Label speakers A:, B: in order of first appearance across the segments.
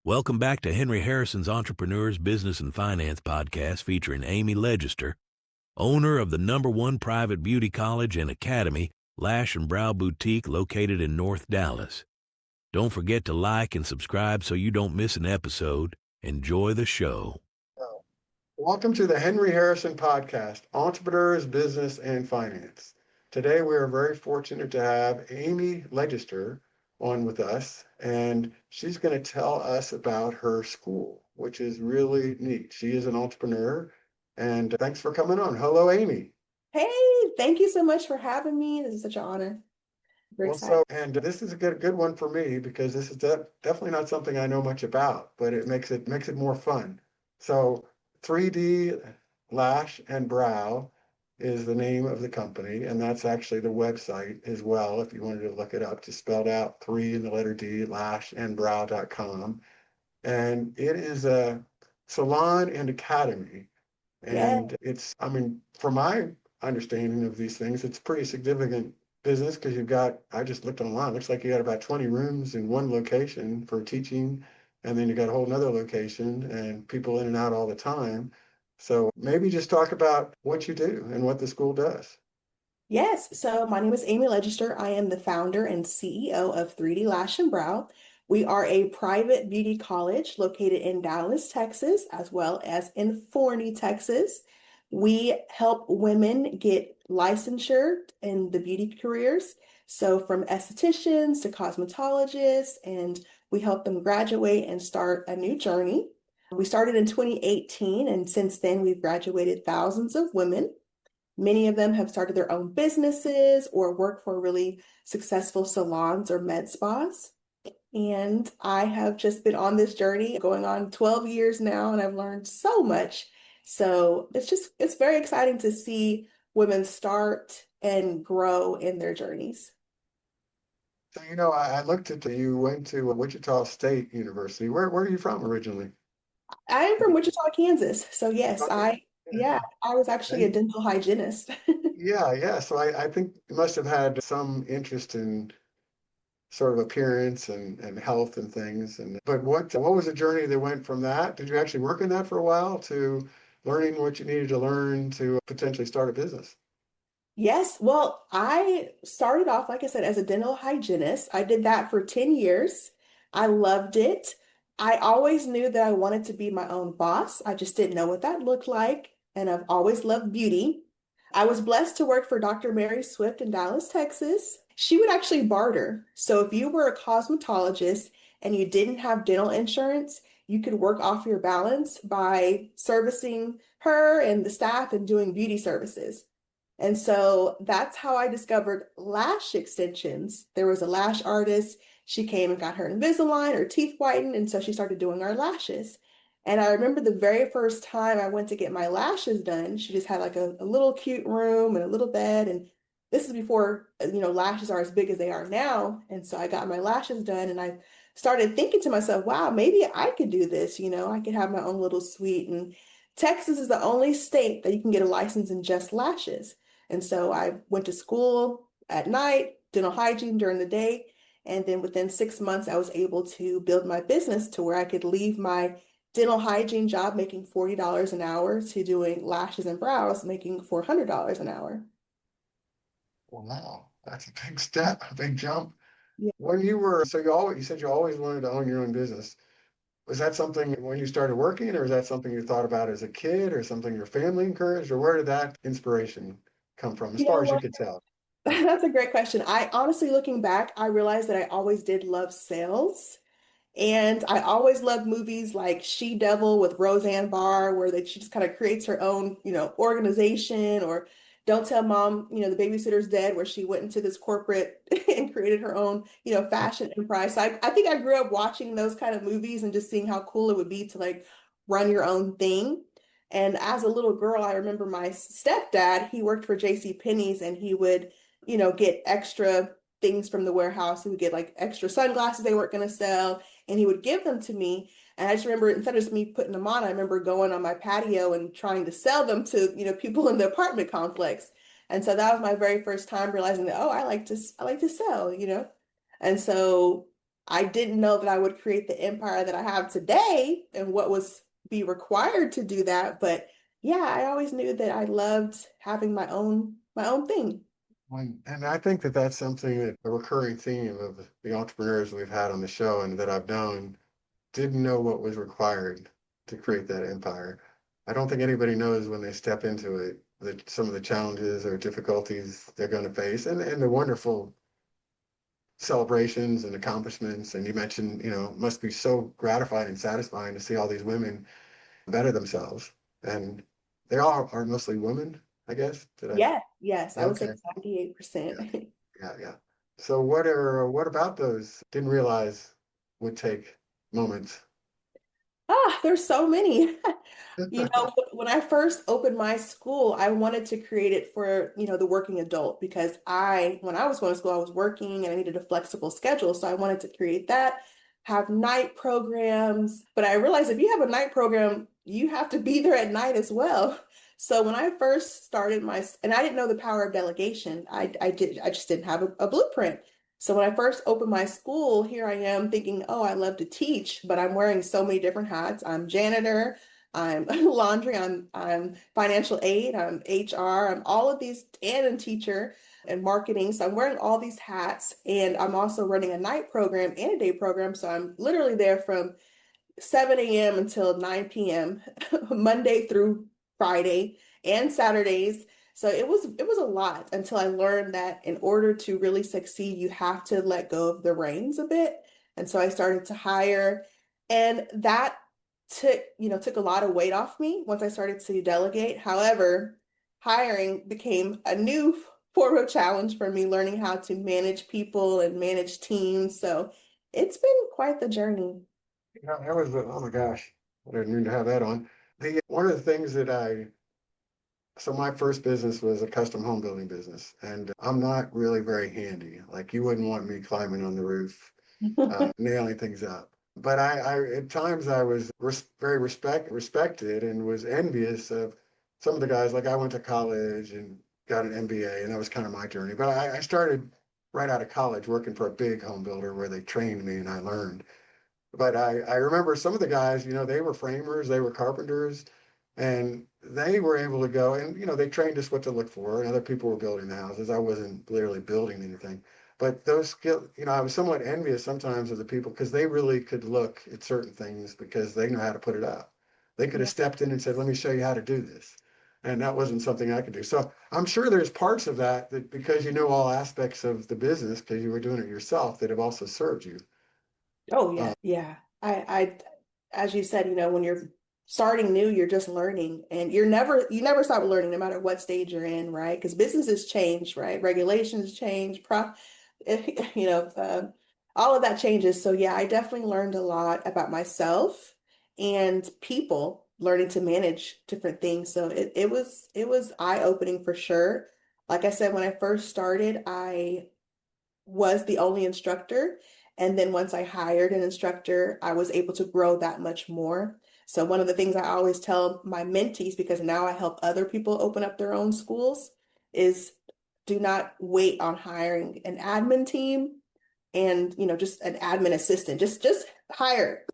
A: Welcome back to Henry Harrison's Entrepreneurs, Business, and Finance podcast featuring Amy Ledgister, owner of the #1 private beauty college and academy, Lash and Brow Boutique, located in North Dallas. Don't forget to like and subscribe so you don't miss an episode. Enjoy the show.
B: Welcome to the Henry Harrison podcast, Entrepreneurs, Business, and Finance. Today we are very fortunate to have Amy Ledgister on with us, and she's going to tell us about her school, which is really neat. She is an entrepreneur, and thanks for coming on. Hello, Amy.
C: Hey, thank you so much for having me. This is such an honor. Very excited.
B: And this is a good one for me because this is definitely not something I know much about, but it makes it more fun. So 3D Lash and Brow is the name of the company, and that's actually the website as well. If you wanted to look it up, just spelled out 3 and the letter D, lashandbrow.com. And it is a salon and academy. And it's, from my understanding of these things, it's pretty significant business because I just looked online, looks like you got about 20 rooms in one location for teaching, and then you got a whole nother location and people in and out all the time. So maybe just talk about what you do and what the school does.
C: Yes, so my name is Amy Ledgister. I am the founder and CEO of 3D Lash and Brow. We are a private beauty college located in Dallas, Texas, as well as in Forney, Texas. We help women get licensure in the beauty careers. So from estheticians to cosmetologists, and we help them graduate and start a new journey. We started in 2018, and since then we've graduated thousands of women. Many of them have started their own businesses or work for really successful salons or med spas. And I have just been on this journey going on 12 years now, and I've learned so much. So it's very exciting to see women start and grow in their journeys.
B: So, I looked at you went to Wichita State University. Where are you from originally?
C: I am from Wichita, Kansas. So yes,
B: Okay.
C: I was actually a dental hygienist.
B: Yeah. So I think you must have had some interest in sort of appearance and health and things. But what was the journey that went from that? Did you actually work in that for a while to learning what you needed to learn to potentially start a business?
C: Yes, well, I started off, like I said, as a dental hygienist. I did that for 10 years. I loved it. I always knew that I wanted to be my own boss. I just didn't know what that looked like. And I've always loved beauty. I was blessed to work for Dr. Mary Swift in Dallas, Texas. She would actually barter. So if you were a cosmetologist and you didn't have dental insurance, you could work off your balance by servicing her and the staff and doing beauty services. And so that's how I discovered lash extensions. There was a lash artist. She came and got her Invisalign or teeth whitened. And so she started doing our lashes. And I remember the very first time I went to get my lashes done, she just had like a little cute room and a little bed. And this is before, lashes are as big as they are now. And so I got my lashes done and I started thinking to myself, wow, maybe I could do this. I could have my own little suite. And Texas is the only state that you can get a license in just lashes. And so I went to school at night, dental hygiene during the day. And then within 6 months, I was able to build my business to where I could leave my dental hygiene job making $40 an hour to doing lashes and brows making $400 an hour.
B: Wow, that's a big step, a big jump.
C: Yeah.
B: When you said you always wanted to own your own business. Was that something when you started working, or is that something you thought about as a kid, or something your family encouraged, or where did that inspiration come from, as
C: You
B: far
C: know
B: as you
C: what?
B: could tell?
C: That's a great question. I honestly, looking back, I realized that I always did love sales. And I always loved movies like She Devil with Roseanne Barr, where she just kind of creates her own, organization, or Don't Tell Mom, the babysitter's dead, where she went into this corporate and created her own, fashion empire. So I think I grew up watching those kind of movies and just seeing how cool it would be to like run your own thing. And as a little girl, I remember my stepdad, he worked for J.C. Penney's and he would, get extra things from the warehouse. He would get like extra sunglasses they weren't going to sell and he would give them to me. And I just remember instead of just me putting them on, I remember going on my patio and trying to sell them to, people in the apartment complex. And so that was my very first time realizing that, oh, I like to sell. And so I didn't know that I would create the empire that I have today and what was be required to do that. But yeah, I always knew that I loved having my own thing.
B: And I think that that's something that a recurring theme of the entrepreneurs we've had on the show and that I've known didn't know what was required to create that empire. I don't think anybody knows when they step into it that some of the challenges or difficulties they're going to face and the wonderful celebrations and accomplishments. And you mentioned, must be so gratifying and satisfying to see all these women better themselves. And they all are mostly women, I guess. Did I?
C: Yeah, yes, I would say
B: Okay. Yeah,
C: 98%.
B: yeah, yeah. So what about those? Didn't realize would take moments.
C: There's so many. When I first opened my school, I wanted to create it for, the working adult because when I was going to school, I was working and I needed a flexible schedule. So I wanted to create that, have night programs. But I realized if you have a night program, you have to be there at night as well. So when I first started and I didn't know the power of delegation, I just didn't have a blueprint. So when I first opened my school, here I am thinking, oh, I love to teach, but I'm wearing so many different hats. I'm janitor, I'm laundry, I'm financial aid, I'm HR, I'm all of these, and a teacher and marketing. So I'm wearing all these hats, and I'm also running a night program and a day program. So I'm literally there from 7 a.m. until 9 p.m. Monday through Friday and Saturdays. So it was a lot until I learned that in order to really succeed, you have to let go of the reins a bit. And so I started to hire, and that took a lot of weight off me once I started to delegate. However, hiring became a new form of challenge for me, learning how to manage people and manage teams. So it's been quite the journey.
B: Yeah, that was, oh my gosh, I didn't mean to have that on. One of the things so my first business was a custom home building business, and I'm not really very handy. Like you wouldn't want me climbing on the roof, nailing things up. But at times I was very respected and was envious of some of the guys. Like I went to college and got an MBA, and that was kind of my journey. But I started right out of college working for a big home builder where they trained me and I learned. But I remember some of the guys, they were framers, they were carpenters, and they were able to go and, they trained us what to look for, and other people were building the houses. I wasn't literally building anything. But those skills, I was somewhat envious sometimes of the people because they really could look at certain things because they know how to put it up. They could have
C: Yeah.
B: stepped in and said, let me show you how to do this. And that wasn't something I could do. So I'm sure there's parts of that because you know all aspects of the business because you were doing it yourself that have also served you.
C: Oh
B: Uh,
C: yeah, yeah. As you said, when you're starting new, you're just learning, and you never stop learning, no matter what stage you're in, right? Because businesses change, right? Regulations change, you know, all of that changes. So yeah, I definitely learned a lot about myself and people, learning to manage different things. So it was eye-opening for sure. Like I said, when I first started, I was the only instructor. And then once I hired an instructor, I was able to grow that much more. So one of the things I always tell my mentees, because now I help other people open up their own schools, is do not wait on hiring an admin team and, just an admin assistant. Just hire.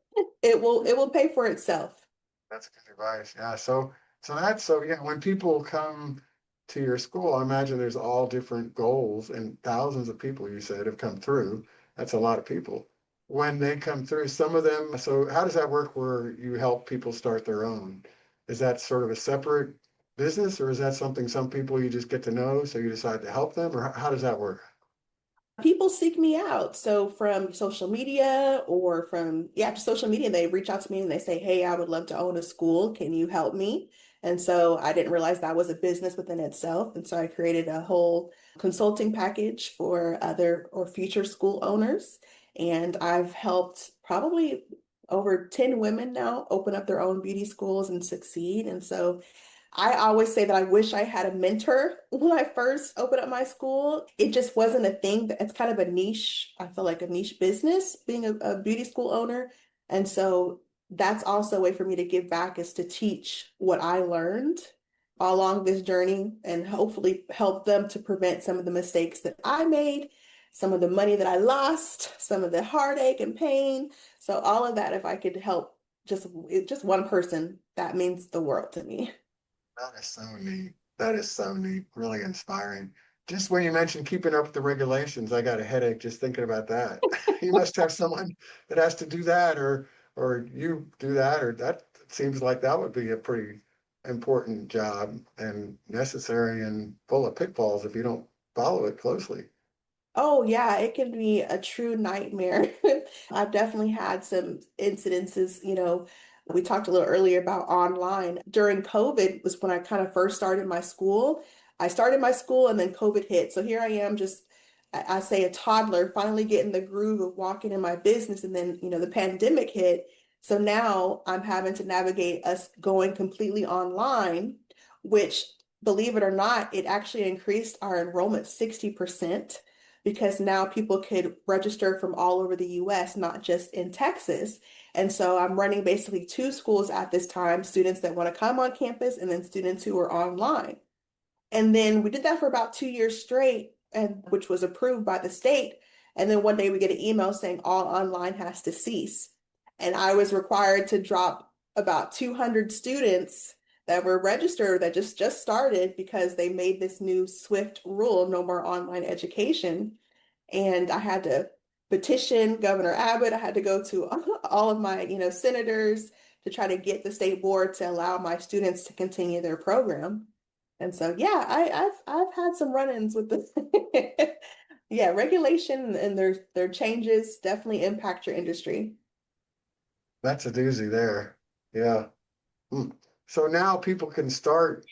C: It will pay for itself.
B: That's good advice. Yeah. So yeah, when people come to your school, I imagine there's all different goals and thousands of people you said have come through. That's a lot of people. When they come through, some of them, so how does that work where you help people start their own? Is that sort of a separate business or is that something some people you just get to know, so you decide to help them, or how does that work?
C: People seek me out. So from social media or just social media, they reach out to me and they say, hey, I would love to own a school. Can you help me? And so I didn't realize that was a business within itself. And so I created a whole consulting package for other or future school owners. And I've helped probably over 10 women now open up their own beauty schools and succeed. And so I always say that I wish I had a mentor when I first opened up my school. It just wasn't a thing. It's kind of a niche, I feel like a niche business, being a beauty school owner. And so that's also a way for me to give back is to teach what I learned along this journey and hopefully help them to prevent some of the mistakes that I made some of the money that I lost, some of the heartache and pain. So all of that, if I could help just one person, that means the world to me.
B: That is so neat. That is so neat. Really inspiring. Just when you mentioned keeping up with the regulations, I got a headache just thinking about that. You must have someone that has to do that, or you do that, or that seems like that would be a pretty important job and necessary and full of pitfalls if you don't follow it closely.
C: Oh, yeah, it can be a true nightmare. I've definitely had some incidences, we talked a little earlier about online. During COVID was when I kind of first started my school. I started my school and then COVID hit. So here I am, just I say a toddler, finally getting the groove of walking in my business. And then, the pandemic hit. So now I'm having to navigate us going completely online, which, believe it or not, it actually increased our enrollment 60% because now people could register from all over the US, not just in Texas. And so I'm running basically two schools at this time, students that want to come on campus and then students who are online. And then we did that for about 2 years straight, and which was approved by the state. And then one day we get an email saying all online has to cease. And I was required to drop about 200 students that were registered that just started because they made this new swift rule, no more online education. And I had to petition Governor Abbott. I had to go to all of my, senators to try to get the state board to allow my students to continue their program. And so, yeah, I've had some run-ins with the yeah, regulation and their changes definitely impact your industry.
B: That's a doozy there. Yeah. Hmm. So now people can start,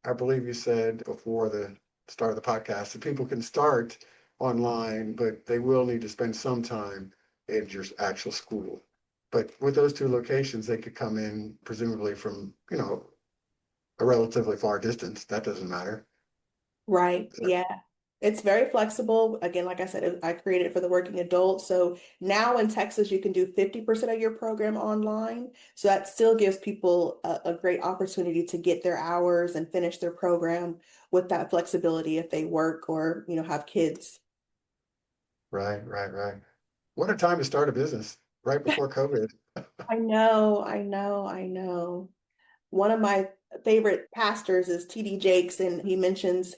B: I believe you said before the start of the podcast, that people can start online, but they will need to spend some time in your actual school. But with those two locations, they could come in presumably from, a relatively far distance. That doesn't matter.
C: Right. Yeah. It's very flexible. Again, like I said, I created it for the working adult. So now in Texas, you can do 50% of your program online. So that still gives people a great opportunity to get their hours and finish their program with that flexibility if they work or, have kids.
B: Right, right, right. What a time to start a business right before COVID.
C: I know, I know, I know. One of my favorite pastors is T.D. Jakes, and he mentions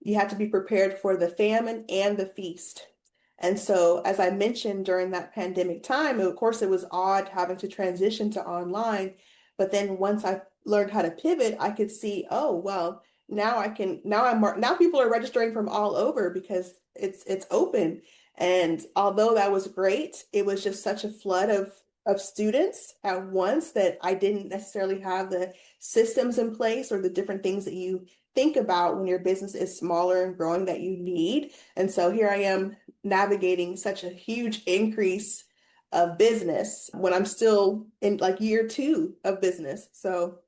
C: you have to be prepared for the famine and the feast. And so, as I mentioned during that pandemic time, of course, it was odd having to transition to online. But then once I learned how to pivot, I could see, oh, well, now people are registering from all over because it's open. And although that was great, it was just such a flood of students at once that I didn't necessarily have the systems in place or the different things that you think about when your business is smaller and growing that you need. And so here I am navigating such a huge increase of business when I'm still in like year two of business. So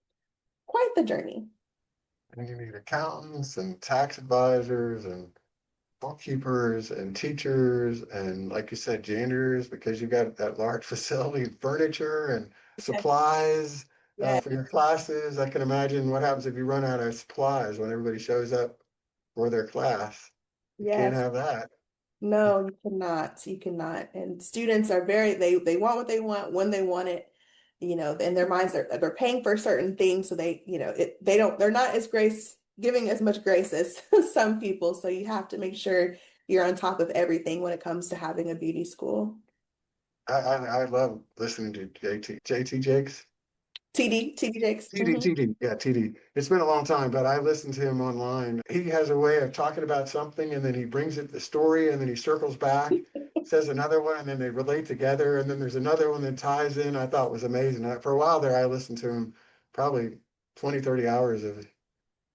C: quite the journey.
B: And you need accountants and tax advisors and bookkeepers and teachers and, like you said, janitors because you got that large facility, furniture and
C: Yes,
B: supplies
C: yes,
B: for your classes. I can imagine what happens if you run out of supplies when everybody shows up for their class. You can't
C: yes.
B: have that.
C: No, you cannot. You cannot. And students are they want what they want when they want it. In their minds they're paying for certain things, so they're not as grace giving as much grace as some people. So you have to make sure you're on top of everything when it comes to having a beauty school.
B: I love listening to JT Jakes.
C: TD Jakes.
B: TD, yeah, TD. It's been a long time, but I listened to him online. He has a way of talking about something and then he brings it the story and then he circles back, says another one, and then they relate together. And then there's another one that ties in. I thought was amazing. For a while there, I listened to him probably 20, 30 hours of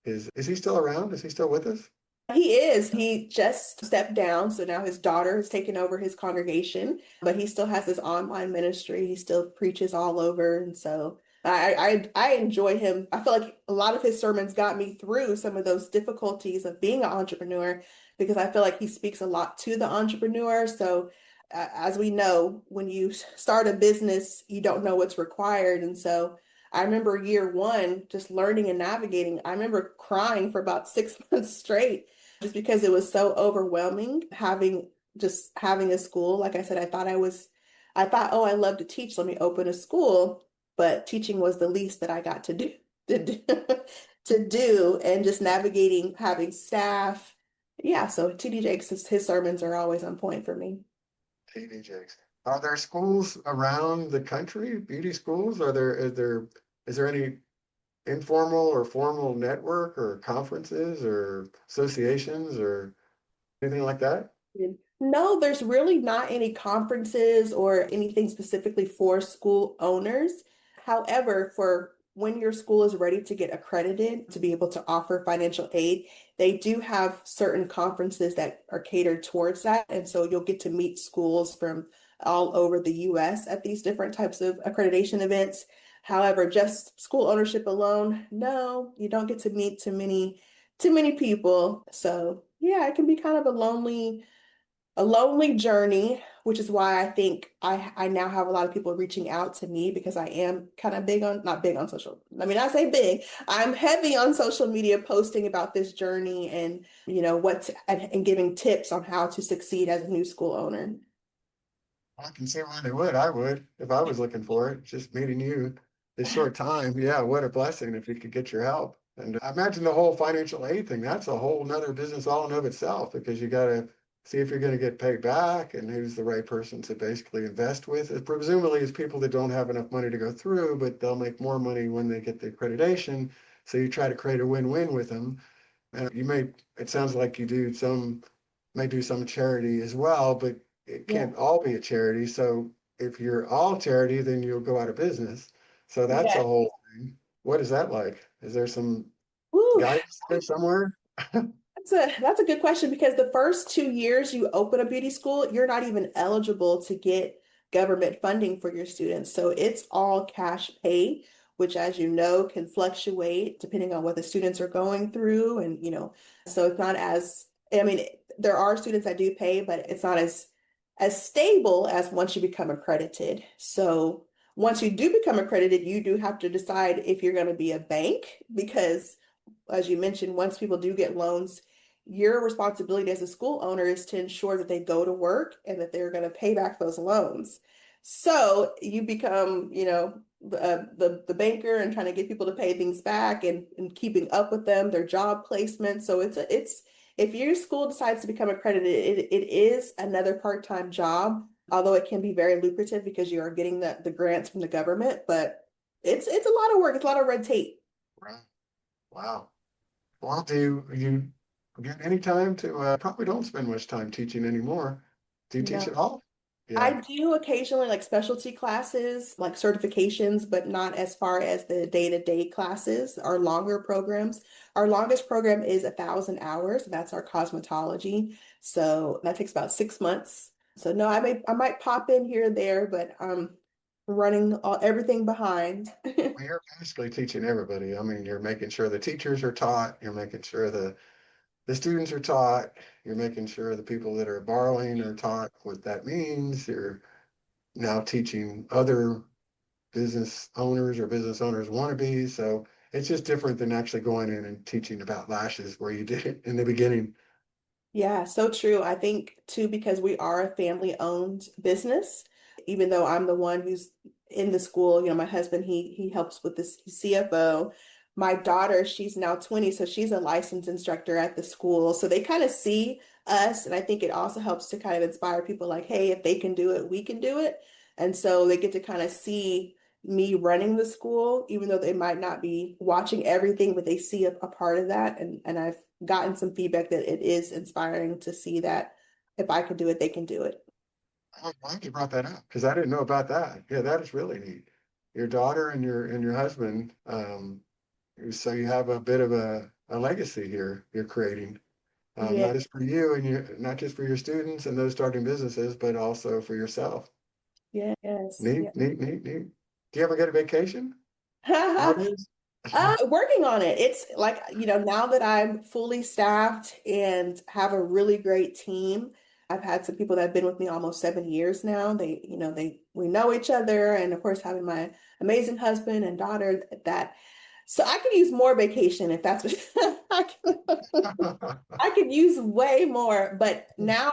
B: is he still around? Is he still with us?
C: He is. He just stepped down, so now his daughter has taken over his congregation, but he still has his online ministry. He still preaches all over, and so I enjoy him. I feel like a lot of his sermons got me through some of those difficulties of being an entrepreneur because I feel like he speaks a lot to the entrepreneur. So as we know, when you start a business, you don't know what's required, and so I remember year one just learning and navigating. I remember crying for about 6 months straight just because it was so overwhelming having just having a school. Like I said, I thought, oh, I love to teach. Let me open a school. But teaching was the least that I got to do, to do, to do, and just navigating, having staff. Yeah, so TD Jakes, his sermons are always on point for me.
B: TD Jakes. Are there schools around the country, beauty schools? Is there any informal or formal network or conferences or associations or anything like that?
C: No, there's really not any conferences or anything specifically for school owners. However, for when your school is ready to get accredited to be able to offer financial aid, they do have certain conferences that are catered towards that. And so you'll get to meet schools from all over the US at these different types of accreditation events. However, just school ownership alone, no, you don't get to meet too many people. So yeah, it can be kind of a lonely journey, which is why I think I now have a lot of people reaching out to me because I am kind of not big on social. I mean, I say big. I'm heavy on social media posting about this journey and, and giving tips on how to succeed as a new school owner.
B: I can see why they would. I would if I was looking for it. Just meeting you this short time. Yeah, what a blessing if you could get your help. And I imagine the whole financial aid thing, that's a whole nother business all in of itself because you got to see if you're going to get paid back and who's the right person to basically invest with. Presumably, it's people that don't have enough money to go through, but they'll make more money when they get the accreditation. So you try to create a win-win with them. And it sounds like may do some charity as well, but it
C: Yeah.
B: can't all be a charity. So if you're all charity, then you'll go out of business. So that's a
C: Yeah.
B: whole thing. What is that like? Is there some
C: Woo.
B: guidance there somewhere?
C: That's a good question because the first 2 years you open a beauty school, you're not even eligible to get government funding for your students. So it's all cash pay, which as you know can fluctuate depending on what the students are going through. And, so it's not I mean, there are students that do pay, but it's not as stable as once you become accredited. So once you do become accredited, you do have to decide if you're going to be a bank because as you mentioned, once people do get loans, your responsibility as a school owner is to ensure that they go to work and that they're going to pay back those loans. So you become, the banker and trying to get people to pay things back and keeping up with them, their job placement. So it's if your school decides to become accredited, it is another part-time job, although it can be very lucrative because you are getting the grants from the government, but it's a lot of work, it's a lot of red tape.
B: Right. Wow. Well, do you get any time to, probably don't spend much time teaching anymore. Do you teach
C: No.
B: at all? Yeah.
C: I do occasionally like specialty classes, like certifications, but not as far as the day-to-day classes, our longer programs. Our longest program is 1,000 hours. That's our cosmetology. So that takes about 6 months. So no, I might pop in here or there, but I'm running everything behind.
B: Well, you're basically teaching everybody. I mean, you're making sure the teachers are taught, you're making sure the students are taught, you're making sure the people that are borrowing are taught what that means. You're now teaching other business owners or business owners wannabe. So it's just different than actually going in and teaching about lashes where you did it in the beginning.
C: Yeah, so true. I think too, because we are a family-owned business, even though I'm the one who's in the school, my husband, he helps with this he's CFO. My daughter, she's now 20, so she's a licensed instructor at the school. So they kind of see us, and I think it also helps to kind of inspire people like, hey, if they can do it, we can do it. And so they get to kind of see me running the school, even though they might not be watching everything, but they see a part of that. And I've gotten some feedback that it is inspiring to see that if I can do it, they can do it.
B: I'm glad you brought that up because I didn't know about that. Yeah, that is really neat. Your daughter and your husband, so you have a bit of a legacy here you're creating,
C: Yeah,
B: not just for you and not just for your students and those starting businesses, but also for yourself.
C: yes,
B: Neat,
C: yeah.
B: neat, neat, neat. Do you ever get a vacation nowadays?
C: Working on it. It's like, now that I'm fully staffed and have a really great team, I've had some people that have been with me almost 7 years now. We know each other. And of course, having my amazing husband and daughter so I could use more vacation if that's what I could use way more. But now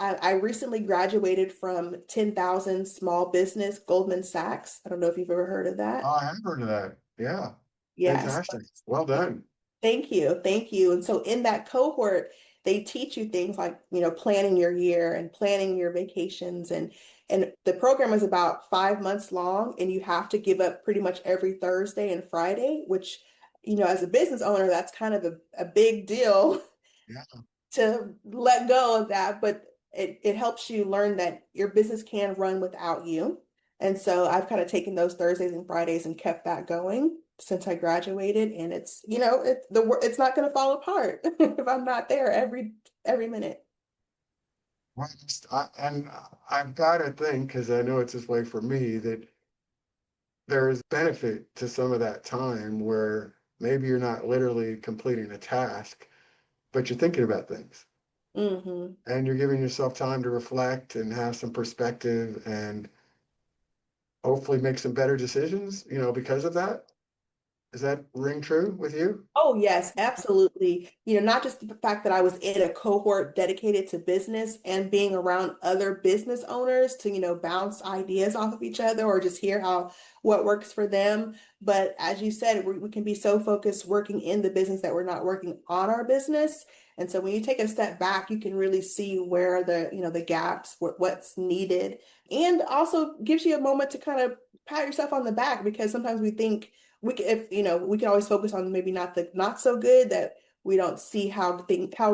C: I recently graduated from 10,000 Small Business, Goldman Sachs. I don't know if you've ever heard of
B: Oh,
C: that.
B: I have heard of that. Yeah.
C: Yes.
B: Fantastic. Well done.
C: Thank you. Thank you. And so in that cohort, they teach you things like, planning your year and planning your vacations, and the program is about 5 months long, and you have to give up pretty much every Thursday and Friday, which, as a business owner, that's kind of a big deal
B: Yeah.
C: to let go of that, but it helps you learn that your business can run without you. And so I've kind of taken those Thursdays and Fridays and kept that going since I graduated. And it's not going to fall apart if I'm not there every minute.
B: Well, and I've got to think, because I know it's this way for me, that there is benefit to some of that time where maybe you're not literally completing a task, but you're thinking about things
C: Hmm.
B: and you're giving yourself time to reflect and have some perspective and hopefully make some better decisions, because of that. Does that ring true with you?
C: Oh, yes, absolutely. Not just the fact that I was in a cohort dedicated to business and being around other business owners to, bounce ideas off of each other or just hear what works for them. But as you said, we can be so focused working in the business that we're not working on our business. And so when you take a step back, you can really see where the gaps, what's needed, and also gives you a moment to kind of pat yourself on the back because sometimes we think we can always focus on maybe not the not so good that we don't see how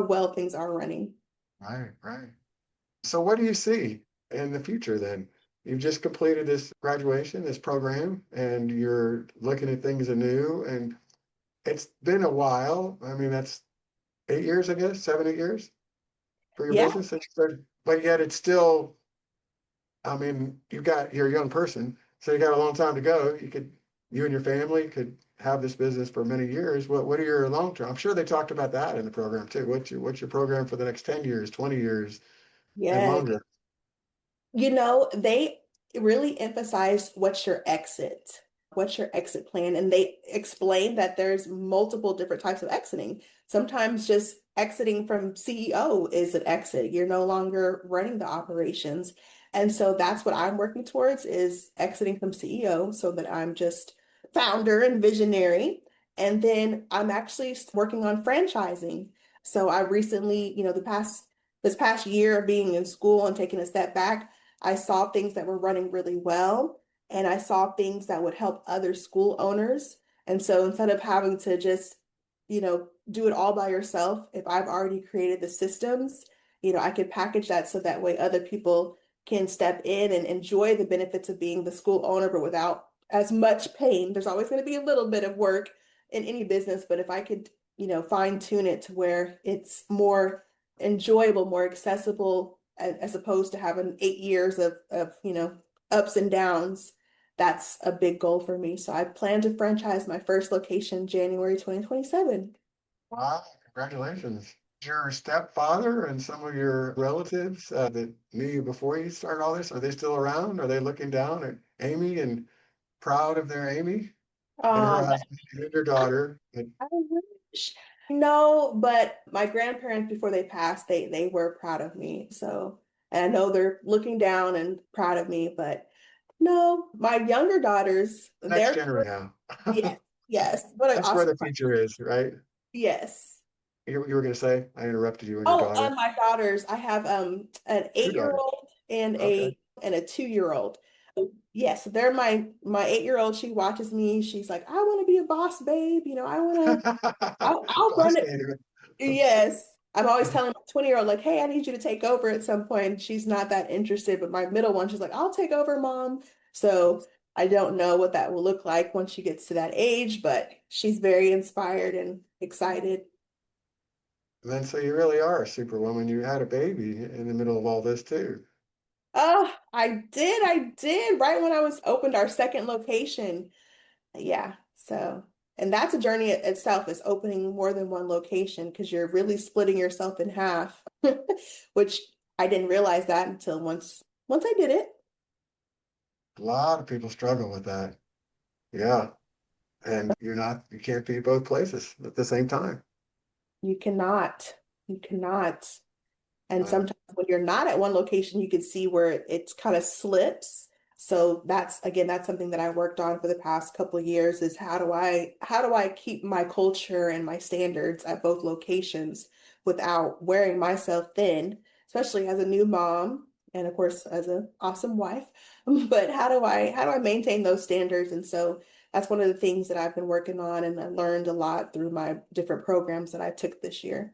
C: well things are running.
B: Right, right. So what do you see in the future then? You've just completed this graduation, this program, and you're looking at things anew. And it's been a while. I mean, that's 8 years, I guess, 7, 8 years for your
C: Yeah,
B: business that you started. But yet it's still, I mean, you're a young person, so you got a long time to go. You and your family could have this business for many years. What are your long term? I'm sure they talked about that in the program too. What's your program for the next 10 years, 20 years and
C: yeah.
B: longer?
C: They really emphasize what's your exit plan, and they explain that there's multiple different types of exiting. Sometimes just exiting from CEO is an exit. You're no longer running the operations. And so that's what I'm working towards is exiting from CEO so that I'm just founder and visionary. And then I'm actually working on franchising. So I recently, this past year of being in school and taking a step back, I saw things that were running really well, and I saw things that would help other school owners. And so instead of having to just, do it all by yourself, if I've already created the systems, I could package that so that way other people can step in and enjoy the benefits of being the school owner, but without as much pain. There's always going to be a little bit of work in any business, but if I could, fine tune it to where it's more enjoyable, more accessible, as opposed to having 8 years of ups and downs. That's a big goal for me. So I plan to franchise my first location January 2027.
B: Wow, congratulations. Your stepfather and some of your relatives that knew you before you started all this, are they still around? Are they looking down at Amy and proud of their Amy and her
C: Um,
B: husband and their daughter?
C: I wish. No, but my grandparents before they passed, they were proud of me. So, and I know they're looking down and proud of me, but no, my younger daughters,
B: Next
C: they're
B: generation now.
C: yes, yes. What an
B: That's where
C: awesome
B: the future is, right?
C: yes.
B: You were going to say, I interrupted you and your
C: Oh,
B: daughter.
C: my daughters. I have an
B: Two daughters.
C: eight-year-old and
B: Okay.
C: a 2-year-old. Yes, they're my 8-year-old. She watches me. She's like, I want to be a boss, babe. I'll run
B: Boss
C: it.
B: lady.
C: Yes. I'm always telling my 20-year-old, like, hey, I need you to take over at some point. She's not that interested, but my middle one, she's like, I'll take over, mom. So I don't know what that will look like once she gets to that age, but she's very inspired and excited.
B: And then so you really are a superwoman. You had a baby in the middle of all this too.
C: I did. Right when I was opened our second location. Yeah. So, and that's a journey itself is opening more than one location because you're really splitting yourself in half, which I didn't realize that until once I did it.
B: A lot of people struggle with that. Yeah. And you can't be both places at the same time.
C: You cannot, you cannot. And
B: Uh,
C: sometimes When you're not at one location, you can see where it's kind of slips. So that's again, that's something that I worked on for the past couple of years is how do I keep my culture and my standards at both locations without wearing myself thin, especially as a new mom and of course as an awesome wife. But how do I maintain those standards? And so that's one of the things that I've been working on and I learned a lot through my different programs that I took this year.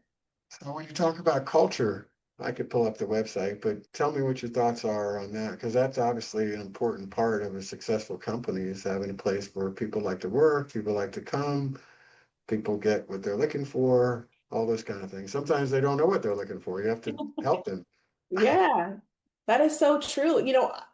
B: So when you talk about culture, I could pull up the website, but tell me what your thoughts are on that, because that's obviously an important part of a successful company is having a place where people like to work, people like to come, people get what they're looking for, all those kind of things. Sometimes they don't know what they're looking for. You have to help them.
C: Yeah, that is so true.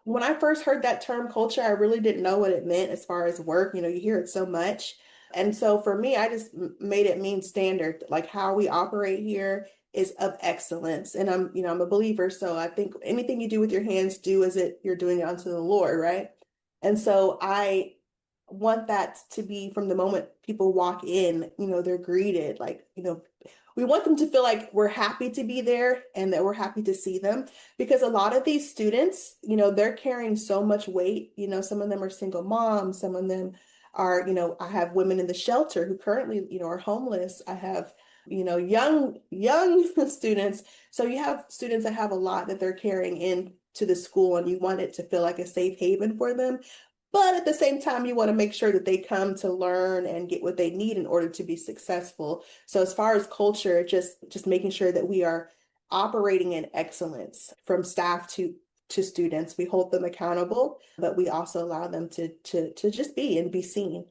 C: When I first heard that term culture, I really didn't know what it meant as far as work. You hear it so much. And so for me, I just made it mean standard, like how we operate here is of excellence. And I'm a believer. So I think anything you do with your hands, do as it you're doing it unto the Lord, right? And so I want that to be from the moment people walk in, they're greeted like, we want them to feel like we're happy to be there and that we're happy to see them because a lot of these students, they're carrying so much weight. Some of them are single moms, some of them are, I have women in the shelter who currently, are homeless. I have, young students. So you have students that have a lot that they're carrying in to the school and you want it to feel like a safe haven for them. But at the same time, you want to make sure that they come to learn and get what they need in order to be successful. So as far as culture, just making sure that we are operating in excellence from staff to students. We hold them accountable, but we also allow them to just be and be seen.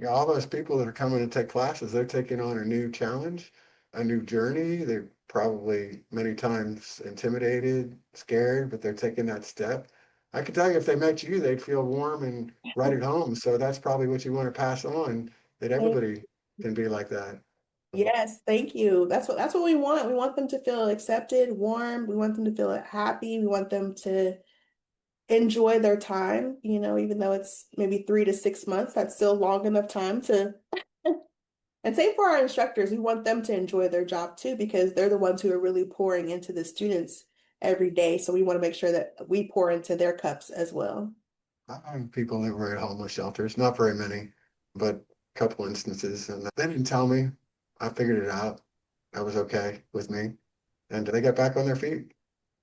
B: Yeah, all those people that are coming to take classes, they're taking on a new challenge, a new journey. They're probably many times intimidated, scared, but they're taking that step. I can tell you if they met you, they'd feel warm and right at home. So that's probably what you want to pass on, that everybody can be like that.
C: Yes, thank you. That's what we want. We want them to feel accepted, warm. We want them to feel happy. We want them to enjoy their time, even though it's maybe 3 to 6 months, that's still long enough time to, and same for our instructors, we want them to enjoy their job too, because they're the ones who are really pouring into the students every day. So we want to make sure that we pour into their cups as well.
B: I know people that were at homeless shelters, not very many, but a couple instances. And they didn't tell me. I figured it out. That was okay with me. And they got back on their feet.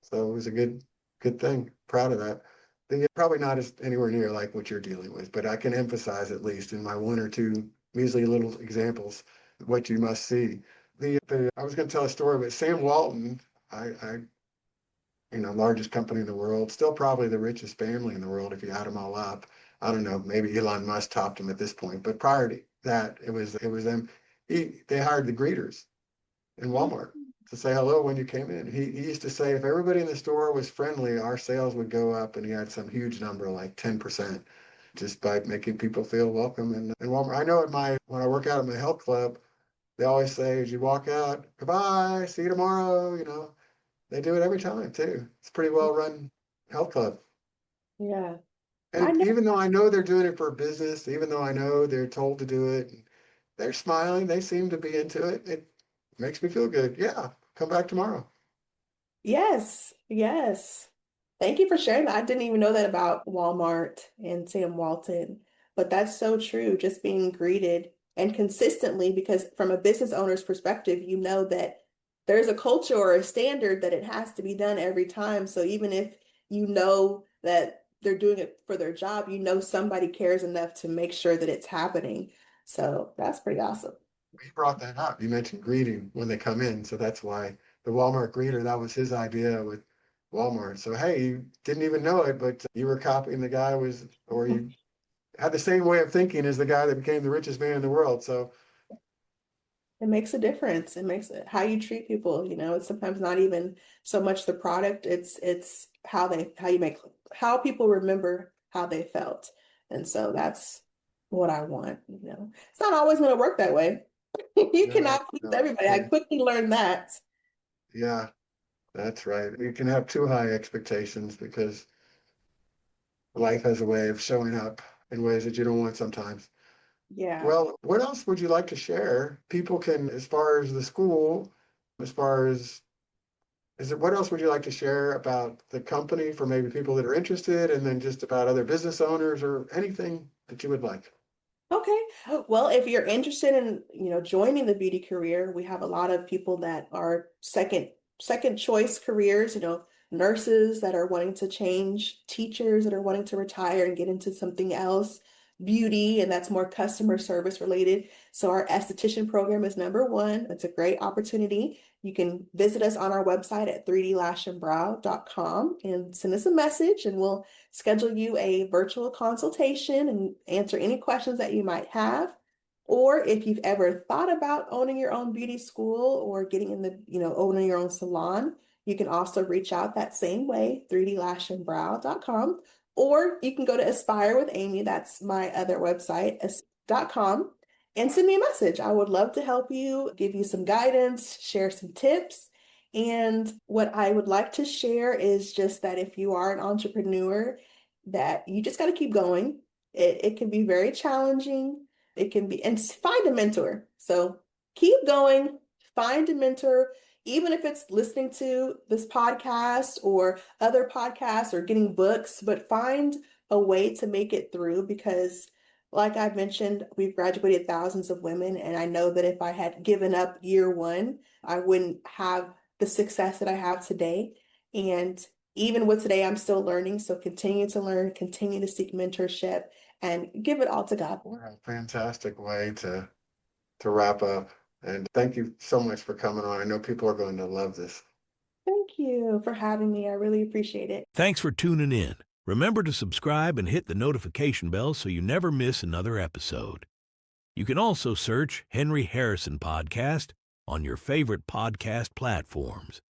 B: So it was a good thing. Proud of that. The probably not as anywhere near like what you're dealing with, but I can emphasize at least in my one or two measly little examples what you must see. The I was going to tell a story, but Sam Walton, I largest company in the world, still probably the richest family in the world if you add them all up. I don't know, maybe Elon Musk topped him at this point, but prior to that, it was them. They hired the greeters in Walmart to say hello when you came in. He used to say if everybody in the store was friendly, our sales would go up, and he had some huge number like 10% just by making people feel welcome. And Walmart, I know when I work out at my health club, they always say as you walk out, goodbye, see you tomorrow. They do it every time too. It's a pretty well run health club.
C: Yeah. I
B: And
C: know.
B: even though I know they're doing it for business, even though I know they're told to do it, they're smiling. They seem to be into it. It makes me feel good. Yeah, come back tomorrow.
C: Yes, yes. Thank you for sharing that. I didn't even know that about Walmart and Sam Walton, but that's so true. Just being greeted and consistently, because from a business owner's perspective, you know that there's a culture or a standard that it has to be done every time. So even if you know that they're doing it for their job, somebody cares enough to make sure that it's happening. So that's pretty awesome.
B: He brought that up. You mentioned greeting when they come in, so that's why the Walmart greeter, that was his idea with Walmart. So hey, you didn't even know it, but you were copying the guy was, or you had the same way of thinking as the guy that became the richest man in the world. So
C: It makes a difference. It makes it how you treat people, it's sometimes not even so much the product, it's how people remember how they felt. And so that's what I want. It's not always going to work that way. You
B: no,
C: cannot please
B: no,
C: everybody. I
B: yeah,
C: quickly learned that.
B: yeah, that's right. You can have too high expectations because life has a way of showing up in ways that you don't want sometimes.
C: Yeah.
B: Well, what else would you like to share? People can, as far as the school, as far as what else would you like to share about the company for maybe people that are interested, and then just about other business owners or anything that you would like?
C: Okay. Well, if you're interested in, joining the beauty career, we have a lot of people that are second choice careers, nurses that are wanting to change, teachers that are wanting to retire and get into something else, beauty, and that's more customer service related. So our esthetician program is number one. It's a great opportunity. You can visit us on our website at 3dlashandbrow.com and send us a message, and we'll schedule you a virtual consultation and answer any questions that you might have. Or if you've ever thought about owning your own beauty school or getting in the, owning your own salon, you can also reach out that same way, 3dlashandbrow.com. Or you can go to Aspire with Amy, that's my other website, .com, and send me a message. I would love to help you, give you some guidance, share some tips. And what I would like to share is just that if you are an entrepreneur, that you just got to keep going. It can be very challenging. It can be, and find a mentor. So keep going, find a mentor, even if it's listening to this podcast or other podcasts or getting books, but find a way to make it through because, like I've mentioned, we've graduated thousands of women. And I know that if I had given up year one, I wouldn't have the success that I have today. And even with today, I'm still learning. So continue to learn, continue to seek mentorship, and give it all to God.
B: What a fantastic way to wrap up. And thank you so much for coming on. I know people are going to love this.
C: Thank you for having me. I really appreciate it.
A: Thanks for tuning in. Remember to subscribe and hit the notification bell so you never miss another episode. You can also search Henry Harrison Podcast on your favorite podcast platforms.